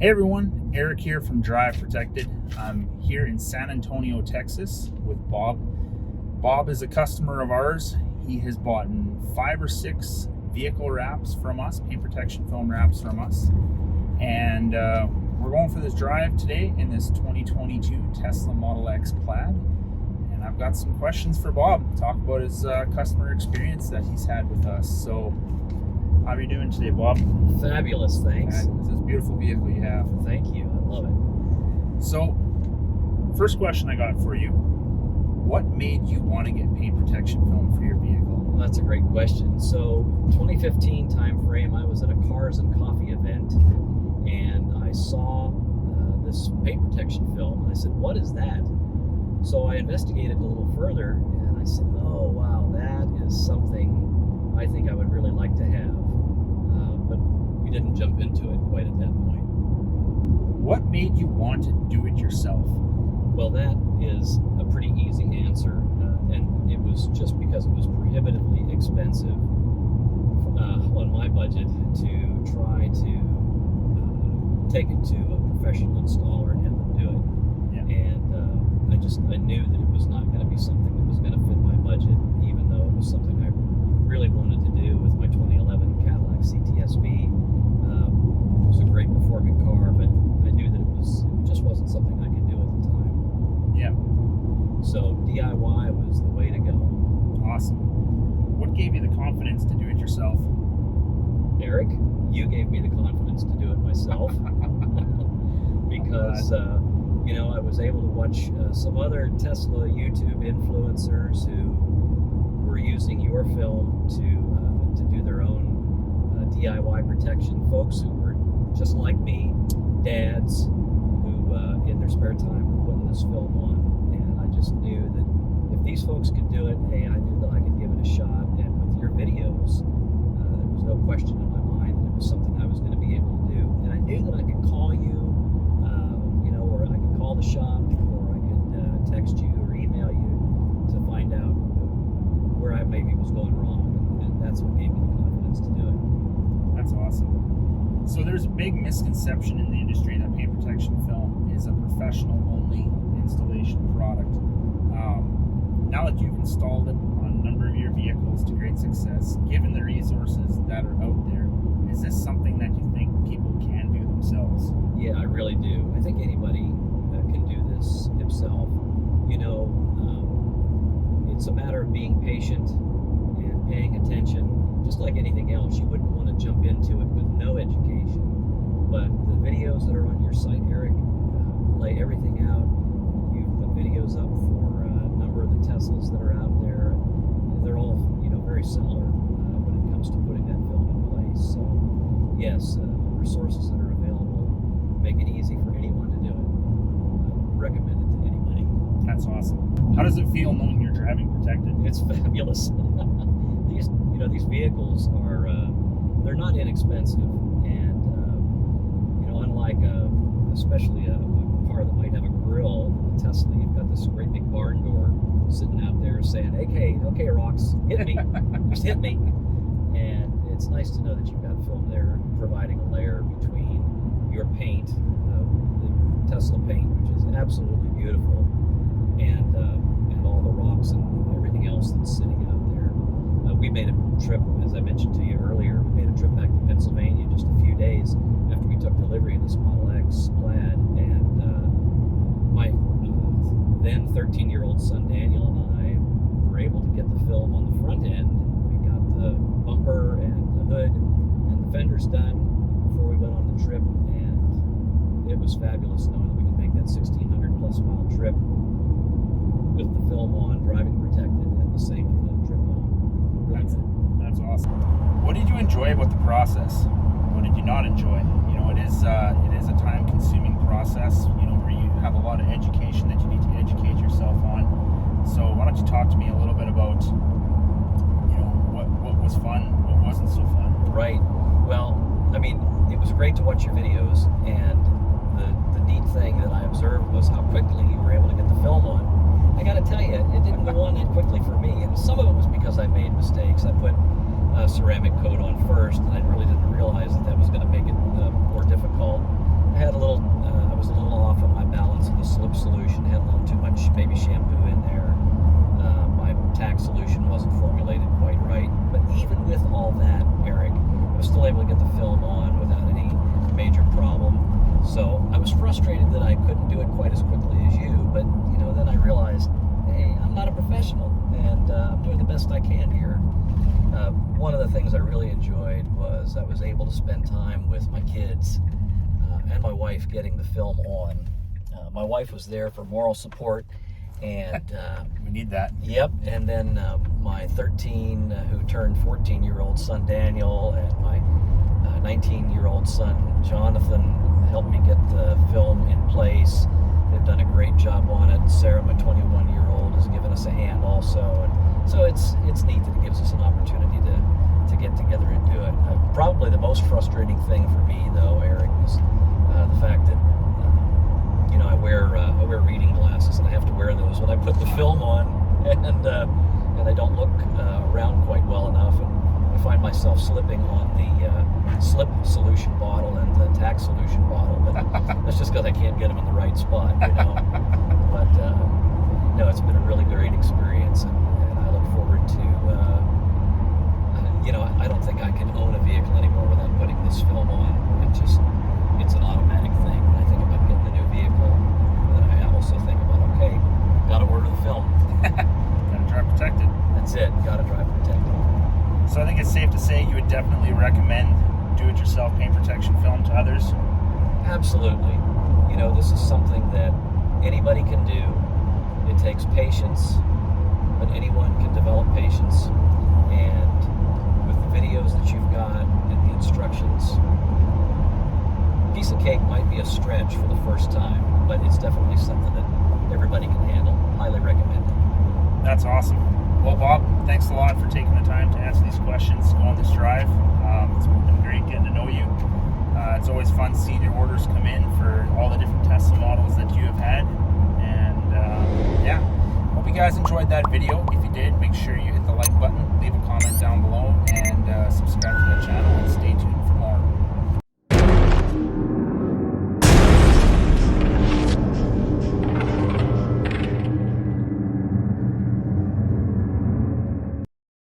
Hey everyone, Eric here from Drive Protected. I'm here in San Antonio, Texas with Bob. Bob is a customer of ours. He has bought 5 or 6 vehicle wraps from us, paint protection film wraps from us. And we're going for this drive today in this 2022 Tesla Model X Plaid. And I've got some questions for Bob, talk about his customer experience that he's had with us. So, how are you doing today, Bob? Fabulous, thanks. It's this beautiful vehicle you have. Thank you, I love it. So, first question I got for you. What made you want to get paint protection film for your vehicle? Well, that's a great question. So, 2015 time frame, I was at a Cars and Coffee event, and I saw this paint protection film, and I said, what is that? So I investigated a little further, and I said, oh, wow, that is something I think I would really like to have. But we didn't jump into it quite at that point. What made you want to do it yourself? Well, that is a pretty easy answer, and it was just because it was prohibitively expensive on my budget to try to take it to a professional installer and have them do it. Yeah. And I knew that it was not going to be something that was going to fit my budget, even though it was something I really wanted to do with my 2011 Cadillac CTS-V. It was a great performing car, but I knew that it just wasn't something I could do at the time. Yeah. So DIY was the way to go. Awesome. What gave you the confidence to do it yourself? Eric, you gave me the confidence to do it myself because I was able to watch some other Tesla YouTube influencers who were using your film to do their own DIY protection. Folks who were just like me, dads who in their spare time were putting this film on, and I just knew that if these folks could do it, hey, I knew that I could give it a shot. And with your videos, there was no question in my mind that it was something I was going to be able to do. And I knew that I could call you, or I could call the shop, or I could text you or email you to find out where I maybe was going wrong. And that's what gave me the confidence to do it. That's awesome. So there's a big misconception in the industry that paint protection film is a professional-only installation product. Now that you've installed it on a number of your vehicles to great success, given the resources that are out there, is this something that you think people can do themselves? Yeah, I really do. I think anybody can do this himself. It's a matter of being patient and paying attention. Just like anything else, you wouldn't want to jump into it with no education. But the videos that are on your site, Eric, lay everything out. You've put videos up for a number of the Teslas that are out there. They're all, very similar when it comes to putting that film in place. So, yes, resources that are available make it easy for anyone to do it. I would recommend it to anybody. That's awesome. How does it feel knowing you're driving protected? It's fabulous. These vehicles are, they're not inexpensive, and, unlike especially a car that might have a grill, the Tesla, you've got this great big barn door sitting out there saying, okay, rocks, hit me, just hit me. And it's nice to know that you've got film there providing a layer between your paint, the Tesla paint, which is absolutely beautiful, and all the rocks and everything else that's sitting out there. We made a trip, as I mentioned to you earlier, we made a trip back to Pennsylvania just a few days after we took delivery of this Model X Plaid, and my then 13-year-old son Daniel and I were able to get the film on the front end. We got the bumper and the hood and the fenders done before we went on the trip, and it was fabulous knowing that we could make that 1,600 plus mile trip with the film on, driving protected, and the same with the trip home. That's awesome. What did you enjoy about the process? What did you not enjoy? It is a time-consuming process, where you have a lot of education that you need to educate yourself on. So why don't you talk to me a little bit about, what was fun, what wasn't so fun? Right. Well, it was great to watch your videos, and the neat thing that I observed was how quickly you were able to get the film on. I got to tell you, it didn't go on that quickly for me, and some of it was because I made mistakes. I put ceramic coat on first, and I really didn't realize that was going to make it more difficult. had a little, I was a little off on my balance in the slip solution, had a little too much baby shampoo in there. My tack solution wasn't formulated quite right. But even with all that, Eric, I was still able to get the film on without any major problem. So I was frustrated that I couldn't do it quite as quickly as you, but you know, then I realized, hey, I'm not a professional, and I'm doing the best I can here. One of the things I really enjoyed was I was able to spend time with my kids and my wife getting the film on. My wife was there for moral support, and we need that. Yep, and then my 13, who turned 14-year-old son Daniel, and my 19-year-old son Jonathan helped me get the film in place. They've done a great job on it. Sarah, my 21-year-old, has given us a hand also, and so it's neat that it gives us an opportunity to get together and do it. Probably the most frustrating thing for me, though, Eric, is the fact that you know, I wear reading glasses, and I have to wear those when I put the film on, and I don't look around quite well enough, and I find myself slipping on the slip solution bottle and the tack solution bottle, but that's just because I can't get them in the right spot, you know. But no, it's been a really great experience, and I look forward to you know, I don't think I can own a vehicle anymore without putting this film on. It's an automatic thing. When I think about getting a new vehicle, then I also think about, okay, gotta order the film. Gotta drive protected. That's it, gotta drive protected. So I think it's safe to say you would definitely recommend do-it-yourself paint protection film to others. Absolutely. You know, this is something that anybody can do. It takes patience, but anyone can develop patience. And with the videos that you've got and the instructions, piece of cake might be a stretch for the first time, but it's definitely something that everybody can handle. Highly recommend it. That's awesome. Well, Bob, thanks a lot for taking the time to answer these questions, go on this drive. It's been great getting to know you. It's always fun seeing your orders come in for all the different Tesla models that you have had. And yeah, hope you guys enjoyed that video. If you did, make sure you hit the like button, leave a comment down below, and subscribe